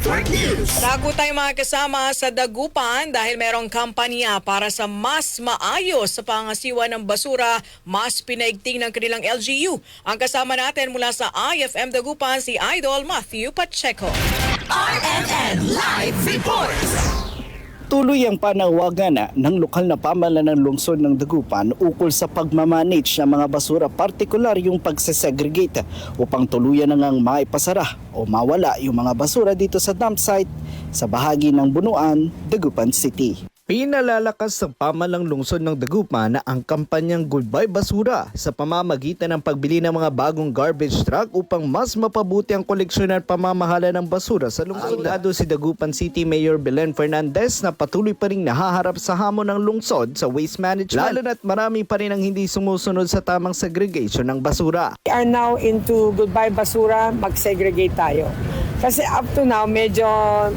Network News. Bago tayo mga kasama sa Dagupan dahil merong kampanya para sa mas maayos sa pangasiwa ng basura, mas pinaigting ng kanilang LGU. Ang kasama natin mula sa IFM Dagupan, si Idol Matthew Pacheco. RNN Live Reports. Tuloy ang panawagan ng lokal na pamahalaan ng lungsod ng Dagupan ukol sa pagmamanage ng mga basura, partikular yung pagsesegregate upang tuluyan na ngang maipasara o mawala yung mga basura dito sa dump site sa bahagi ng Bunuan, Dagupan City. Pinalalakas ng pamahalang lungsod ng Dagupan ang kampanyang Goodbye Basura sa pamamagitan ng pagbili ng mga bagong garbage truck upang mas mapabuti ang koleksyon at pamamahala ng basura sa lungsod. Lado si Dagupan City Mayor Belen Fernandez na patuloy pa rin nahaharap sa hamon ng lungsod sa waste management, lalo na't marami pa rin ang hindi sumusunod sa tamang segregation ng basura. We are now into Goodbye Basura, mag-segregate tayo. Kasi up to now, medyo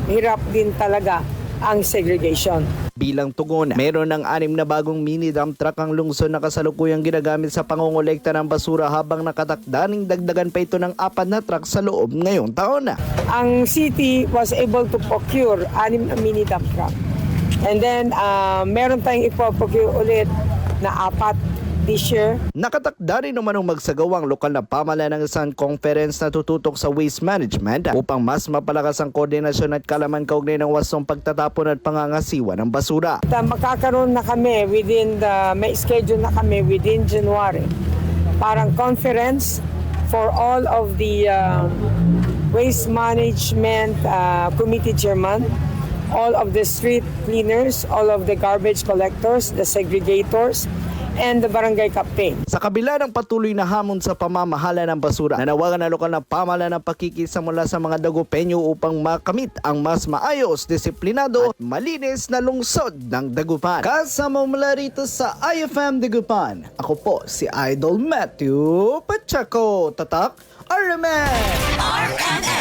hirap din talaga ang segregation. Bilang tugon, meron ng 6 na bagong mini dump truck ang lungsod na kasalukuyang ginagamit sa pangongolekta ng basura habang nakatakdaning dagdagan pa ito ng 4 na truck sa loob ngayong taon na. Ang city was able to procure 6 na mini dump truck. And then, meron tayong ipoprocure ulit na 4 this year. Nakatakda rin naman ang magsagawang lokal na pamahalaan ng isang conference na tututok sa waste management upang mas mapalakas ang koordinasyon at kalaman kaugnay ng wasong pagtatapon at pangangasiwa ng basura. Makakaroon na kami may schedule na kami within January. Parang conference for all of the waste management committee chairman, all of the street cleaners, all of the garbage collectors, the segregators, and the barangay captain. Sa kabila ng patuloy na hamon sa pamamahala ng basura, nanawagan na lokal na pamahalaan ng pakikisa mula sa mga Dagupenyo upang makamit ang mas maayos, disiplinado at malinis na lungsod ng Dagupan. Kasama mula rito sa IFM Dagupan, ako po si Idol Matthew Pacheco. Tatak, RMN! RNN